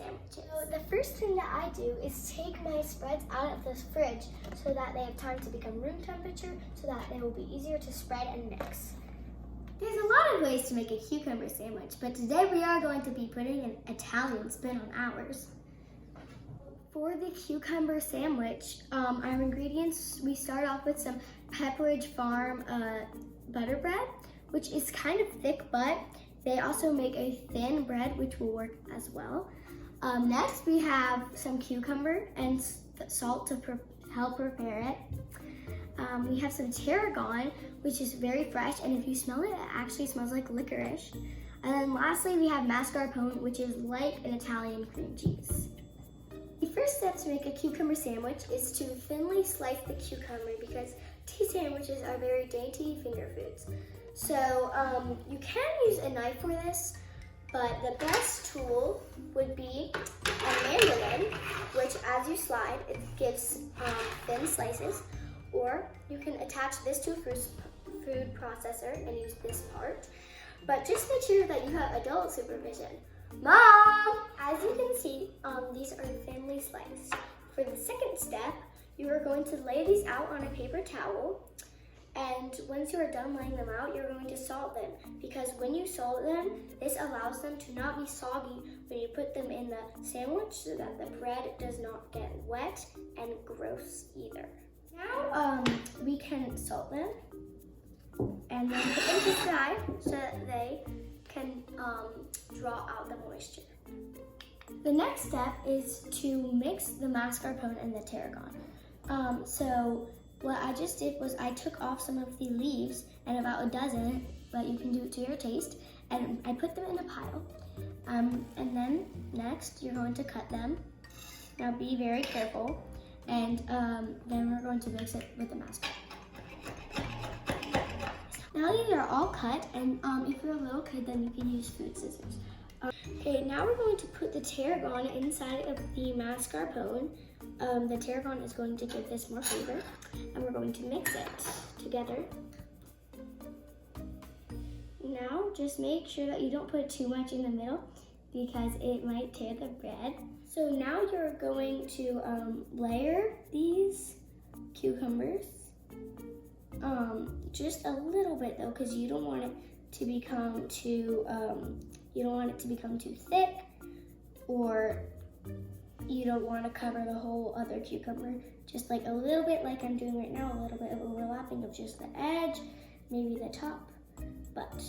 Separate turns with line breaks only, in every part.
sandwiches. So the first thing that I do is take my spreads out of the fridge so that they have time to become room temperature so that they will be easier to spread and mix. There's a lot of ways to make a cucumber sandwich, but today we are going to be putting an Italian spin on ours. For the cucumber sandwich, our ingredients, we start off with some Pepperidge Farm butter bread, which is kind of thick, but they also make a thin bread, which will work as well. Next, we have some cucumber and salt to help prepare it. We have some tarragon, which is very fresh, and if you smell it, it actually smells like licorice. And then lastly, we have mascarpone, which is like an Italian cream cheese. The first step to make a cucumber sandwich is to thinly slice the cucumber because tea sandwiches are very dainty finger foods. So you can use a knife for this, but the best tool would be a mandolin, which as you slide, it gives thin slices. Or you can attach this to a food processor and use this part. But just make sure that you have adult supervision. Mom! As you can see, these are thinly sliced. For the second step, you are going to lay these out on a paper towel. And once you are done laying them out, you're going to salt them. Because when you salt them, this allows them to not be soggy when you put them in the sandwich so that the bread does not get wet and gross either. Now we can salt them and then put them to the side so that they can draw out the moisture. The next step is to mix the mascarpone and the tarragon. So what I just did was I took off some of the leaves and about a dozen, but you can do it to your taste, and I put them in a pile. And then next you're going to cut them. Now be very careful. And then we're going to mix it with the mascarpone. Now these are all cut, and if you're a little kid, then you can use food scissors. Okay, now we're going to put the tarragon inside of the mascarpone. The tarragon is going to give this more flavor, and we're going to mix it together. Now, just make sure that you don't put too much in the middle because it might tear the bread. So now you're going to layer these cucumbers, just a little bit though, because you don't want it to become too, too thick, or you don't want to cover the whole other cucumber. Just like a little bit, like I'm doing right now, a little bit of overlapping of just the edge, maybe the top, but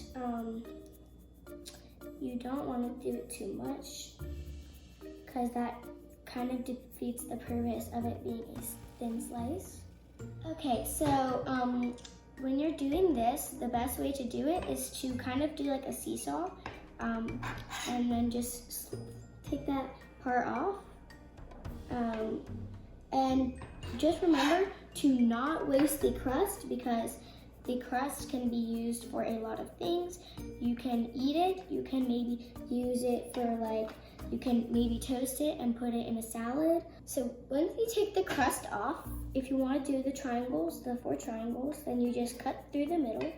you don't want to do it too much, because that kind of defeats the purpose of it being a thin slice. Okay, so when you're doing this, the best way to do it is to kind of do like a seesaw, and then just take that part off. And just remember to not waste the crust, because the crust can be used for a lot of things. You can eat it, you can maybe use it for you can maybe toast it and put it in a salad. So once you take the crust off, if you want to do the triangles, the 4 triangles, then you just cut through the middle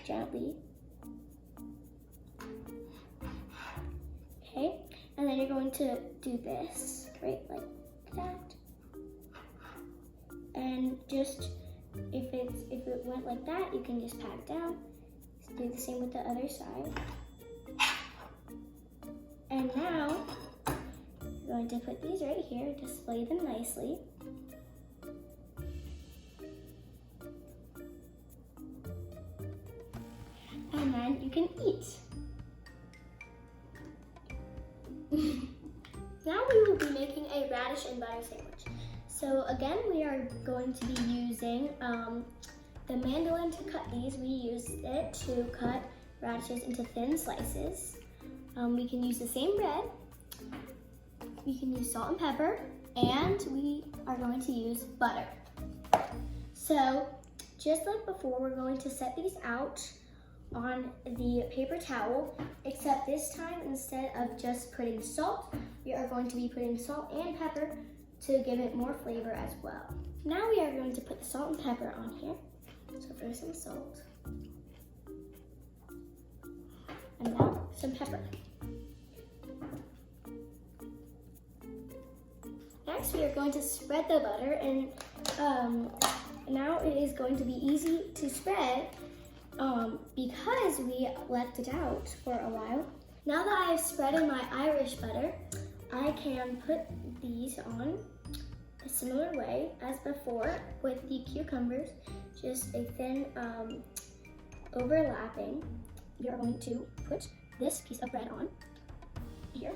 gently. Okay, and then you're going to do this, right, like that. And just, if it went like that, you can just pat it down. Do the same with the other side. And now, you're going to put these right here, display them nicely. And then you can eat. Now we will be making a radish and butter sandwich. So again, we are going to be using the mandolin to cut these. We used it to cut radishes into thin slices. We can use the same bread. We can use salt and pepper, and we are going to use butter. So just like before, we're going to set these out on the paper towel, except this time, instead of just putting salt, we are going to be putting salt and pepper to give it more flavor as well. Now we are going to put the salt and pepper on here. So first some salt, and now some pepper. next we are going to spread the butter, and now it is going to be easy to spread because we left it out for a while. Now that I have spreaded my Irish butter, I can put these on a similar way as before with the cucumbers, just a thin overlapping. We are going to put this piece of bread on here.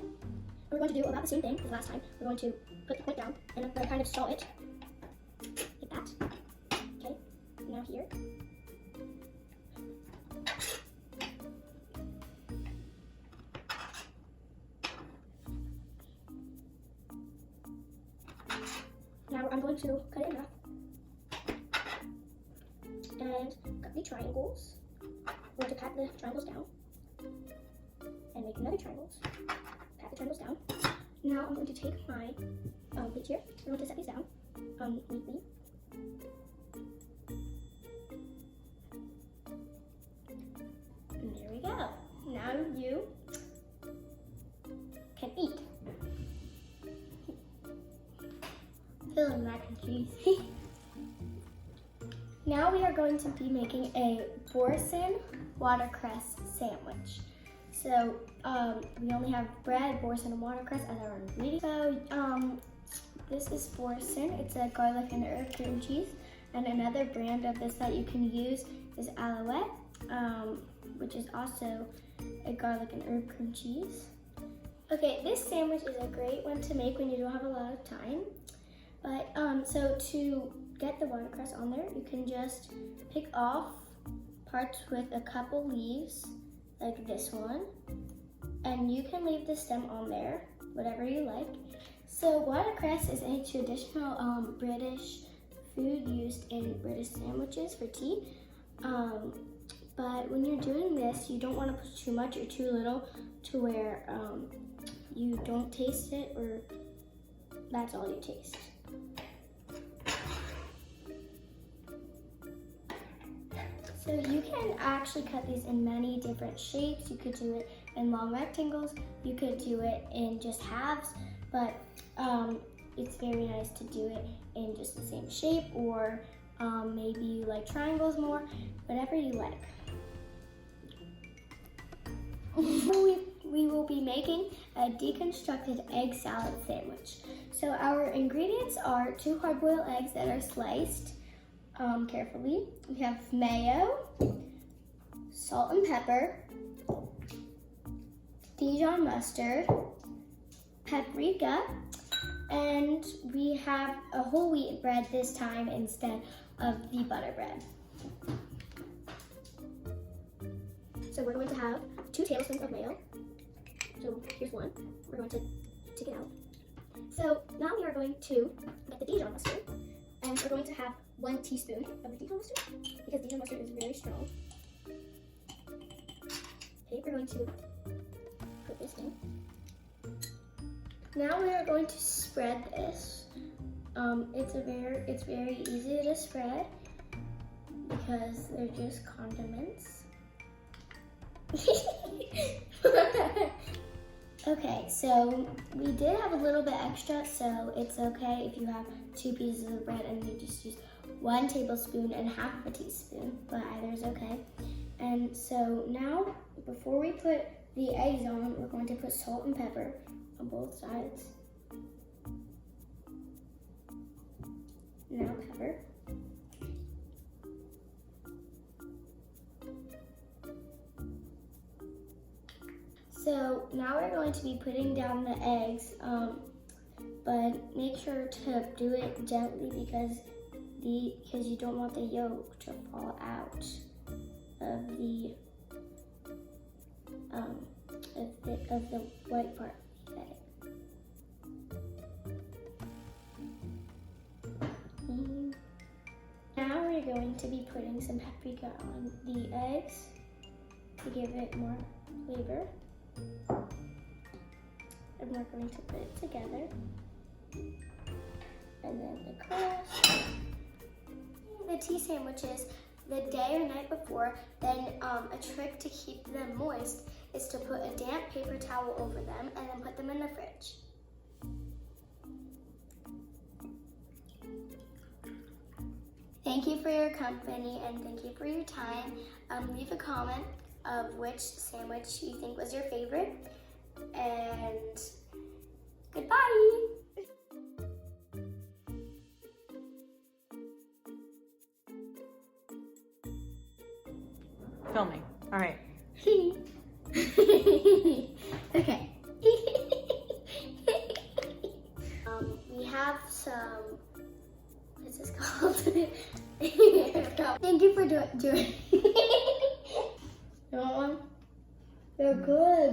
We're going to do about the same thing as last time. We're going to put the point down and then kind of saw it like that. Okay, now here. Now I'm going to cut it in half and cut the triangles. We're going to pat the triangles down and make another triangles. Pat the triangles down. Now I'm going to take my plate here. I'm going to set these down neatly. And there we go. Now you can eat. Filling mac and cheese. Now we are going to be making a boursin watercress sandwich. So we only have bread, boursin, and watercress as our ingredients. So this is boursin. It's a garlic and herb cream cheese. And another brand of this that you can use is Alouette, which is also a garlic and herb cream cheese. Okay, this sandwich is a great one to make when you don't have a lot of time. But so to get the watercress on there, you can just pick off parts with a couple leaves, like this one, and you can leave the stem on there, whatever you like. So watercress is a traditional British food used in British sandwiches for tea. But when you're doing this, you don't want to put too much or too little to where you don't taste it, or that's all you taste. So you can actually cut these in many different shapes. You could do it in long rectangles. You could do it in just halves, but it's very nice to do it in just the same shape, or maybe you like triangles more, whatever you like. We will be making a deconstructed egg salad sandwich. So our ingredients are 2 hard-boiled eggs that are sliced carefully. We have mayo, salt and pepper, Dijon mustard, paprika, and we have a whole wheat bread this time instead of the butter bread. So we're going to have 2 tablespoons of mayo. So here's one. We're going to take it out. So now we are going to get the Dijon mustard, and we're going to have 1 teaspoon of the Dijon mustard because Dijon mustard is very strong. Okay, we're going to put this in. Now we are going to spread this. It's very easy to spread because they're just condiments. Okay, so we did have a little bit extra, so it's okay if you have 2 pieces of bread and you just use 1 tablespoon and half of a teaspoon, but either is okay. And so now, before we put the eggs on, we're going to put salt and pepper on both sides. Now pepper. So now we're going to be putting down the eggs, but make sure to do it gently because you don't want the yolk to fall out of the white part of the egg. Now we're going to be putting some paprika on the eggs to give it more flavor. And we're going to put it together. And then the crust. The tea sandwiches the day or night before, then a trick to keep them moist is to put a damp paper towel over them and then put them in the fridge. Thank you for your company and thank you for your time. Leave a comment of which sandwich you think was your favorite. And